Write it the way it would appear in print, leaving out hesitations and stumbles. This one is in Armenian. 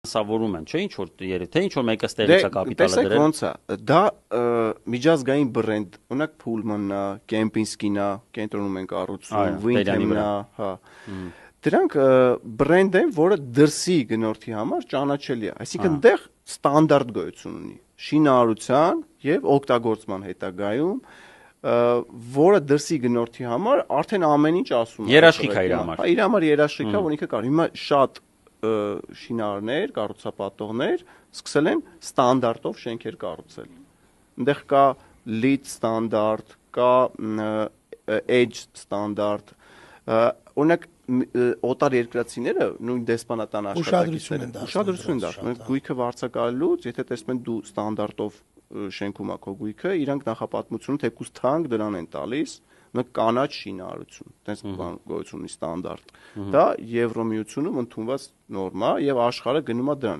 ֆինանսավորում են, չէ՞, ինչ որ թե ինչ որ մեկը ստեղից է կապիտալը դրել։ Տեսեք ոնց է, դա միջազգային բրենդ, օրինակ Pullman-ն է, Kempinski-ն է, կենտրոնում են կառուցում, Windham-ն է, հա։ Դրանք բրենդ են, որը դրսի գնորդի համար ճանաչելի է, այսինքն դեղ ստանդարտ գոյություն ունի շինարարության եւ օգտագործման հետագայում, որը դրսի գնորդի համար արդեն ամեն ինչ ասում է։ Երաշխիք է իր համար։ Իր համար երաշխիք է, որ ինքը կարող։ Հիմա շատ շինարարներ, կառուցապատողներ սկսել են ստանդարտով շենքեր կառուցել։ Այնտեղ կա LEED ստանդարտ, կա EDGE ստանդարտ, օրինակ օտար երկրացիները նույն դեսպանատան աշխատակիցները ուշադրություն են դարձնում գույքը վարձակալելուց, եթե տեսնում են դու ստանդարտով շենքում ա քո գույքը, իրանք նախապատմությունը թեկուզ թանկ դրան են տալիս, կանաչ շինարարություն, տես գոյություն ունի ստանդարտ։ Դա Եվրոմիությունում ընդունված նորմա եւ աշխարհը գնում է դրան։